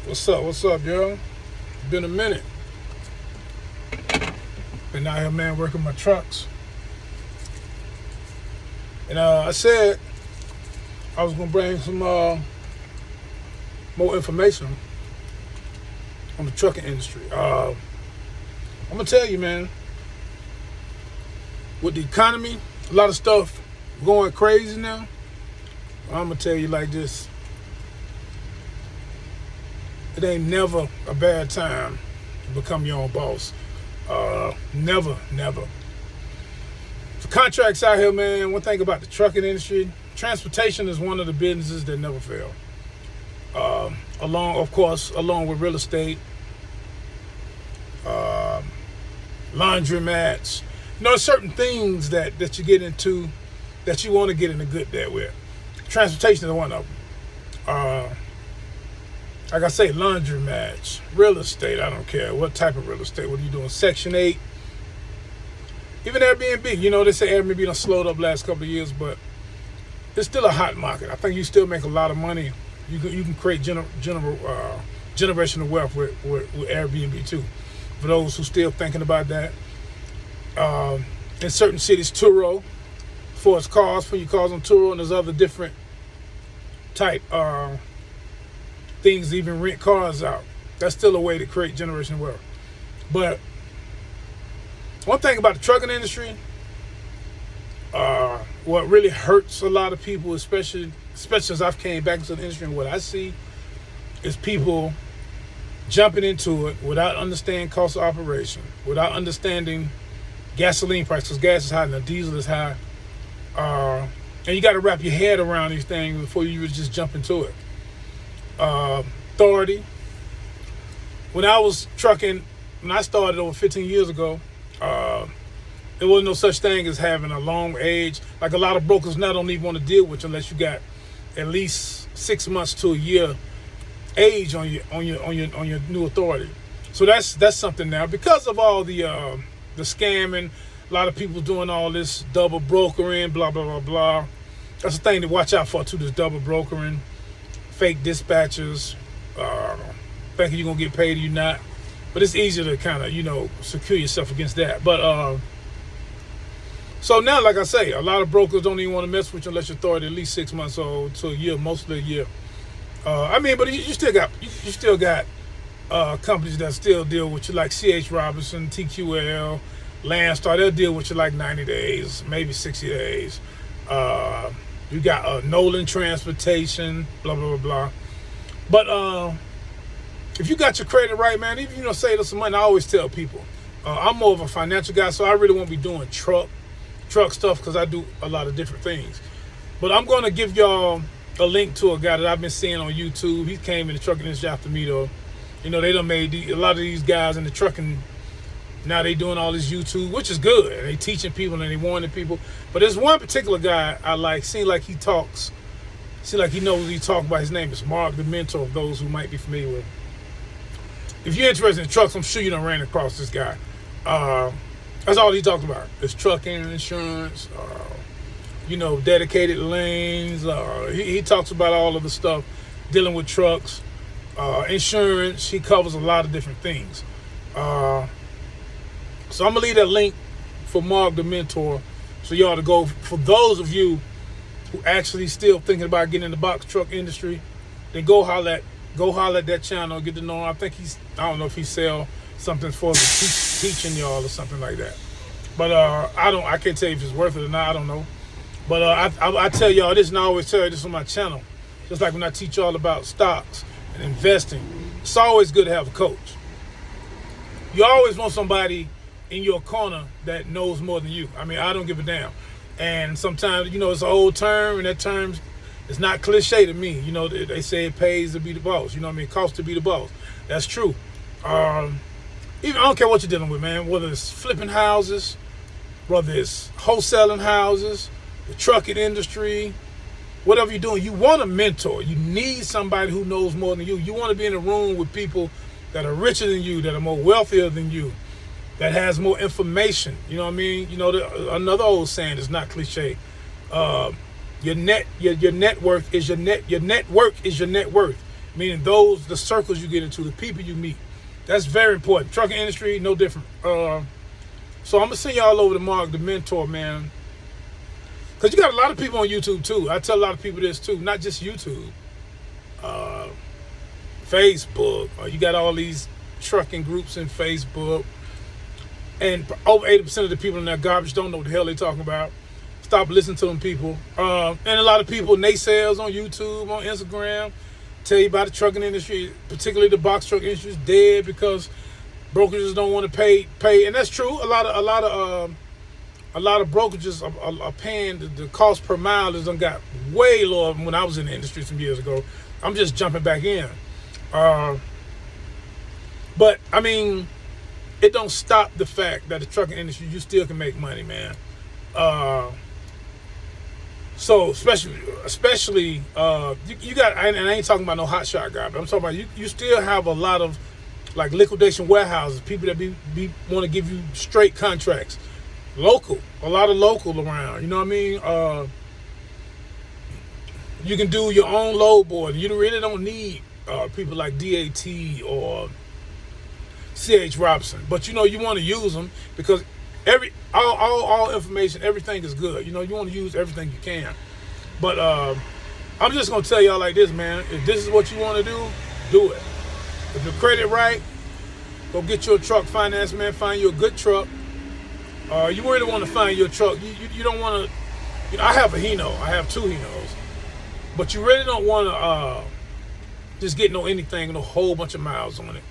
What's up? What's up, yo? Been a minute. Been out here, man, working my trucks. And I said I was gonna bring some more information on the trucking industry. I'm gonna tell you, man, with the economy, a lot of stuff going crazy now. I'm gonna tell you like this: it ain't never a bad time to become your own boss. Never, never. The contracts out here, man. One thing about the trucking industry, transportation is one of the businesses that never fail. Along with real estate, laundromats. There's certain things that you get into that you want to get in a good debt with. Transportation is one of them. Like I say, laundromats, real estate. I don't care what type of real estate. What are you doing? Section 8. Even Airbnb. They say Airbnb done slowed up last couple of years, but it's still a hot market. I think you still make a lot of money. You can create generational wealth with Airbnb too. For those who still thinking about that. In certain cities, Turo, for its cars, for your cars on Turo, and there's other different type things, even rent cars out. That's still a way to create generational wealth. But one thing about the trucking industry, what really hurts a lot of people, especially as I've came back into the industry, and what I see is people jumping into it without understanding cost of operation, without understanding gasoline prices, because gas is high and the diesel is high. And you got to wrap your head around these things before you just jump into it. Authority. When I was trucking, when I started over 15 years ago, there wasn't no such thing as having a long age. Like a lot of brokers now don't even want to deal with you unless you got at least 6 months to a year age on your new authority. So that's something now because of all the scamming. A lot of people doing all this double brokering, blah blah blah blah. That's the thing to watch out for too. This double brokering, fake dispatchers, thinking you're gonna get paid or you're not. But it's easier to kind of secure yourself against that. But so now, like I say, a lot of brokers don't even want to mess with you unless you're authority at least 6 months old to a year, mostly a year. But you still got companies that still deal with you, like C.H. Robinson, TQL, Landstar. They'll deal with you like 90 days, maybe 60 days. You got Nolan Transportation, blah blah blah blah. But if you got your credit right, man, even save us some money. I always tell people, I'm more of a financial guy, so I really won't be doing truck stuff because I do a lot of different things. But I'm going to give y'all a link to a guy that I've been seeing on YouTube. He came in the trucking industry after me, though. They done made a lot of these guys in the trucking. Now they doing all this YouTube, which is good. They teaching people and they warning people. But there's one particular guy I like. Seems like he knows what he's talking about. His name is Mark, the mentor of those who might be familiar with him. If you're interested in trucks, I'm sure you done ran across this guy. That's all he talks about. It's trucking, insurance, dedicated lanes. He talks about all of the stuff dealing with trucks, insurance. He covers a lot of different things. So I'm going to leave that link for Mark, the mentor, so you ought to go. For those of you who actually still thinking about getting in the box truck industry, then go holler at that channel, get to know him. I don't know if he sell something for the teaching y'all or something like that. But I can't tell you if it's worth it or not. I don't know. But I tell y'all this, and I always tell you this on my channel. Just like when I teach y'all about stocks and investing, it's always good to have a coach. You always want somebody in your corner that knows more than you. I don't give a damn. And sometimes, it's an old term, and that term is not cliche to me. They say it pays to be the boss. It costs to be the boss. That's true. Even I don't care what you're dealing with, man. Whether it's flipping houses, whether it's wholesaling houses, the trucking industry, whatever you're doing, you want a mentor. You need somebody who knows more than you. You want to be in a room with people that are richer than you, that are more wealthier than you, that has more information. You know what I mean? Another old saying is not cliche. Your net worth is your net worth. meaning the circles you get into, the people you meet. That's very important. Trucking industry, no different. So I'm gonna send y'all over to Mark, the mentor, man. Cause you got a lot of people on YouTube too. I tell a lot of people this too, not just YouTube. Facebook. You got all these trucking groups in Facebook. And over 80% of the people in that garbage don't know what the hell they're talking about. Stop listening to them people. And a lot of people, naysayers on YouTube, on Instagram, tell you about the trucking industry, particularly the box truck industry is dead because brokerages don't want to pay. And that's true. A lot of brokerages are paying the cost per mile has done got way lower than when I was in the industry some years ago. I'm just jumping back in. But I mean, it don't stop the fact that the trucking industry, you still can make money, man. So especially you got, and I ain't talking about no hotshot guy, but I'm talking about you still have a lot of like liquidation warehouses, people that want to give you straight contracts, local, a lot of local around. You know what I mean? You can do your own load board. You really don't need people like DAT or C.H. Robinson, but you know you want to use them because all information, everything is good. You know, you want to use everything you can. But I'm just gonna tell y'all like this, man. If this is what you want to do it. If your credit right, go get your truck finance, man. Find you a good truck. You really want to find your truck. You don't want to. You know, I have a Hino. I have two Hinos, but you really don't want to just get anything with a whole bunch of miles on it.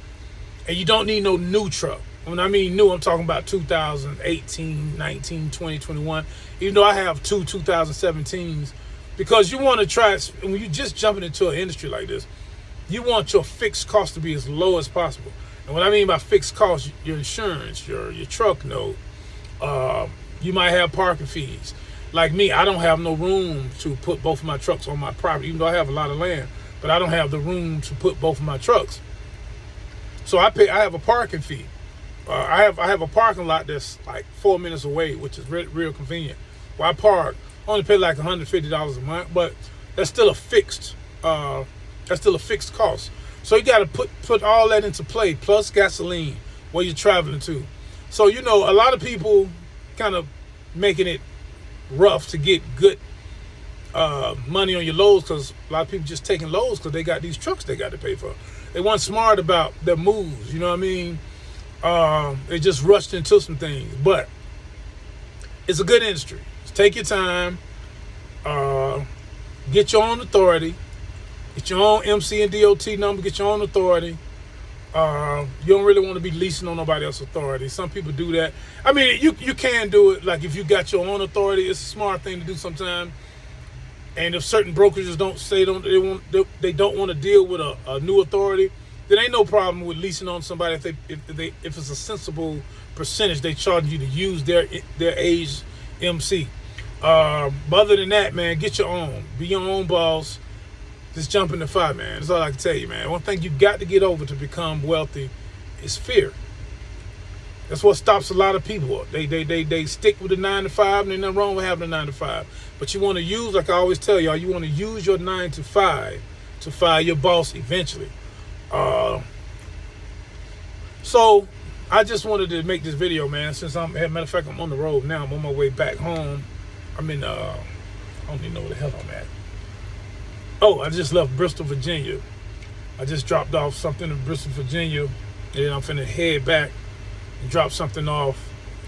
And you don't need no new truck. When I mean new, I'm talking about 2018, 19, 20, 21. Even though I have two 2017s. Because you want to try, when you're just jumping into an industry like this, you want your fixed cost to be as low as possible. And what I mean by fixed cost, your insurance, your truck note, you might have parking fees. Like me, I don't have no room to put both of my trucks on my property, even though I have a lot of land. But I don't have the room to put both of my trucks. So I have a parking fee. I have a parking lot that's like 4 minutes away, which is real convenient. Where I park, I only pay like $150 a month, but that's still a fixed cost. So you got to put all that into play, plus gasoline, where you're traveling to. So you know, a lot of people kind of making it rough to get good money on your loads, because a lot of people just taking loads because they got these trucks they got to pay for. They weren't smart about their moves, you know what I mean? They just rushed into some things, but it's a good industry. Just take your time, get your own authority, get your own MC and DOT number, get your own authority. You don't really want to be leasing on nobody else's authority. Some people do that. I mean, you can do it. Like if you got your own authority, it's a smart thing to do sometimes. And if certain brokerages they don't want to deal with a new authority, then ain't no problem with leasing on somebody if it's a sensible percentage they charge you to use their age MC. But other than that, man, get your own. Be your own boss. Just jump in the fire, man. That's all I can tell you, man. One thing you got to get over to become wealthy is fear. That's what stops a lot of people. They stick with the 9 to 5, and there's nothing wrong with having a 9 to 5. But you want to use, like I always tell y'all, you want to use your 9 to 5 to fire your boss eventually. So I just wanted to make this video, man. Since matter of fact, I'm on the road now. I'm on my way back home. I'm in I don't even know where the hell I'm at. Oh, I just left Bristol, Virginia. I just dropped off something in Bristol, Virginia, and then I'm finna head back and drop something off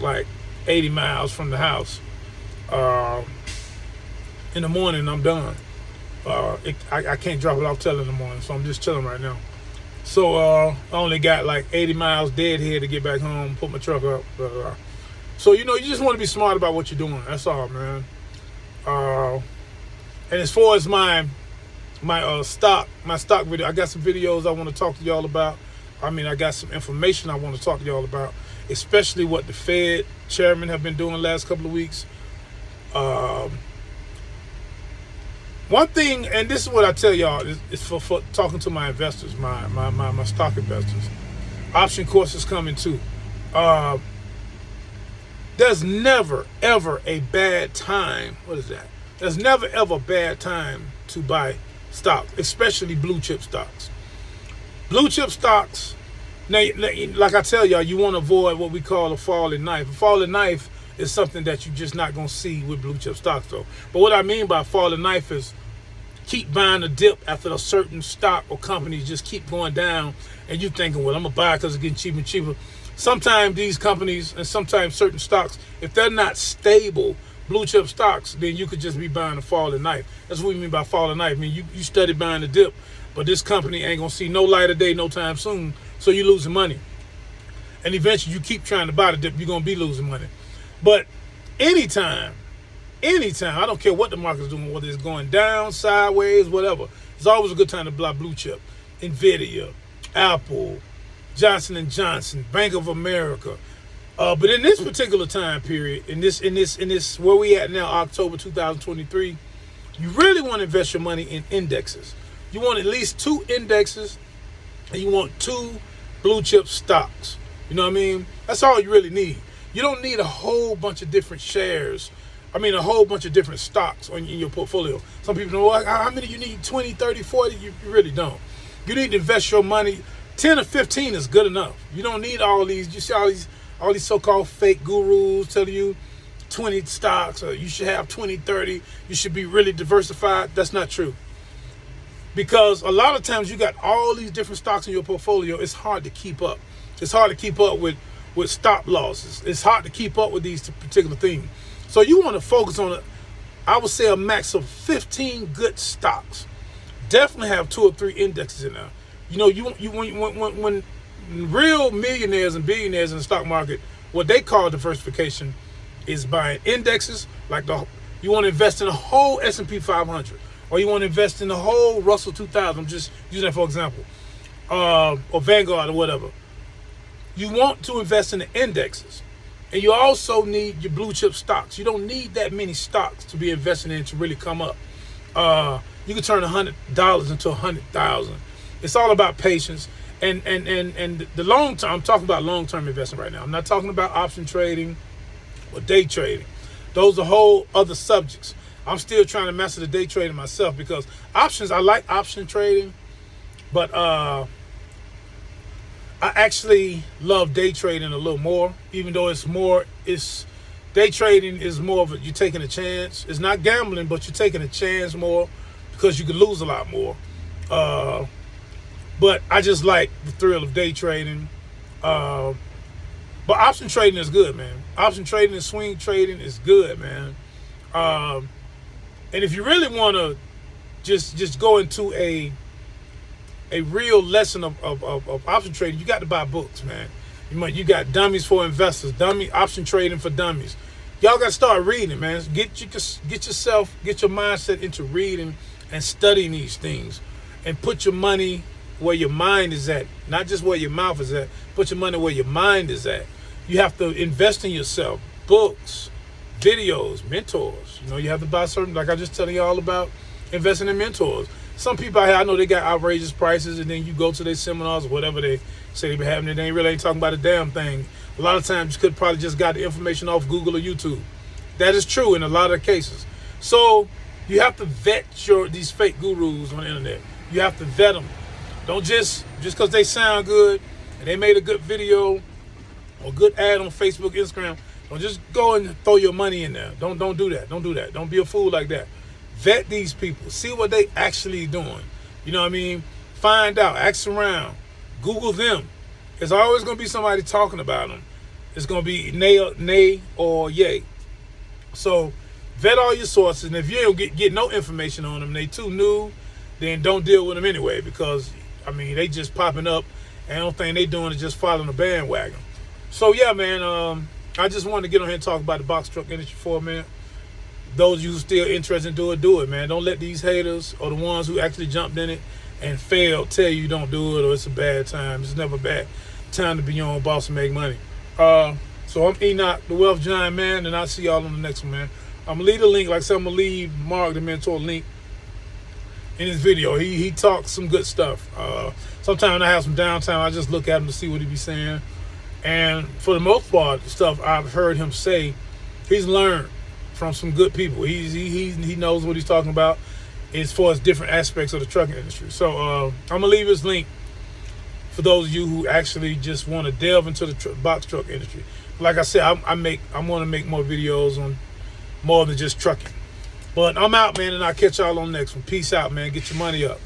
like 80 miles from the house. In the morning, I'm done. I can't drop it off till in the morning, so I'm just chilling right now. So I only got like 80 miles dead here to get back home, put my truck up. So, you know, you just want to be smart about what you're doing. That's all, man. And as far as my stock video, I got some videos I want to talk to y'all about. I mean, I got some information I want to talk to y'all about, especially what the Fed chairman have been doing the last couple of weeks. One thing, and this is what I tell y'all, is for talking to my investors, my stock investors. Option course is coming too. There's never, ever a bad time. What is that? There's never, ever a bad time to buy stocks, especially blue chip stocks. Blue chip stocks, now, like I tell y'all, you want to avoid what we call a falling knife. A falling knife is something that you're just not going to see with blue chip stocks, though. But what I mean by falling knife is keep buying a dip after a certain stock or company just keep going down, and you thinking, well, I'm going to buy it because it's getting cheaper and cheaper. Sometimes these companies and sometimes certain stocks, if they're not stable, blue chip stocks, then you could just be buying a falling knife. That's what we mean by falling knife. I mean, you study buying the dip, but this company ain't going to see no light of day no time soon, so you're losing money. And eventually you keep trying to buy the dip, you're going to be losing money. But anytime, I don't care what the market's doing, whether it's going down, sideways, whatever, it's always a good time to buy blue chip. Nvidia, Apple, Johnson & Johnson, Bank of America. But in this particular time period, in this where we at now, October 2023, you really want to invest your money in indexes. You want at least 2 indexes, and you want 2 blue chip stocks. You know what I mean? That's all you really need. You don't need a whole bunch of different shares. I mean, a whole bunch of different stocks in your portfolio. Some people know, well, how many you need? 20, 30, 40? You really don't. You need to invest your money. 10 or 15 is good enough. You don't need all these. You see all these so-called fake gurus telling you 20 stocks, or you should have 20, 30. You should be really diversified. That's not true. Because a lot of times you got all these different stocks in your portfolio. It's hard to keep up. It's hard to keep up with stop losses. It's hard to keep up with these particular things. So you want to focus on, I would say, a max of 15 good stocks. Definitely have 2 or 3 indexes in there. You know, when real millionaires and billionaires in the stock market, what they call diversification is buying indexes. Like you want to invest in a whole S&P 500, or you want to invest in the whole Russell 2000. I'm just using that for example, or Vanguard or whatever. You want to invest in the indexes. And you also need your blue chip stocks. You don't need that many stocks to be investing in to really come up. You can turn $100 into $100,000. It's all about patience and the long term. I'm talking about long-term investing right now. I'm not talking about option trading or day trading. Those are whole other subjects. I'm still trying to master the day trading myself, because options, I like option trading, but I actually love day trading a little more, even though day trading is more of you're taking a chance. It's not gambling, but you're taking a chance more because you can lose a lot more. But I just like the thrill of day trading. But option trading is good, man. Option trading and swing trading is good, man. And if you really want to just go into a real lesson of option trading, you got to buy books, man. You got Dummies for Investors, Option Trading for Dummies. Y'all got to start reading, man. Get your mindset into reading and studying these things, and put your money where your mind is at, not just where your mouth is at. Put your money where your mind is at. You have to invest in yourself. Books, videos, mentors. You know, you have to buy certain, like I just telling you all about investing in mentors. Some people out here, I know they got outrageous prices, and then you go to their seminars or whatever they say they be having, and they really ain't talking about a damn thing. A lot of times you could probably just got the information off Google or YouTube. That is true in a lot of cases. So you have to vet these fake gurus on the internet. You have to vet them. Don't just because they sound good and they made a good video or good ad on Facebook, Instagram, don't just go and throw your money in there. Don't do that. Don't do that. Don't be a fool like that. Vet these people. See what they actually doing. You know what I mean? Find out. Ask around. Google them. There's always going to be somebody talking about them. It's going to be nay or yay. So vet all your sources. And if you don't get no information on them, they too new, then don't deal with them anyway, because, I mean, they just popping up, and the only thing they doing is just following the bandwagon. So, yeah, man, I just wanted to get on here and talk about the box truck industry for a minute. Those of you who still interested in do it, man. Don't let these haters or the ones who actually jumped in it and failed tell you don't do it or it's a bad time. It's never a bad time to be your own boss and make money. So I'm Enoch, the Wealth Giant, man, and I'll see y'all on the next one, man. I'm going to leave the link, like I said, I'm going to leave Mark, the mentor, link in his video. He talks some good stuff. Sometimes I have some downtime, I just look at him to see what he be saying. And for the most part, the stuff I've heard him say, he's learned from some good people. He knows what he's talking about. as far as different aspects of the trucking industry. So I'm gonna leave this link for those of you who actually just want to delve into the box truck industry. Like I said, I'm going to make more videos on more than just trucking. But I'm out, man, and I'll catch y'all on the next one. Peace out, man. Get your money up.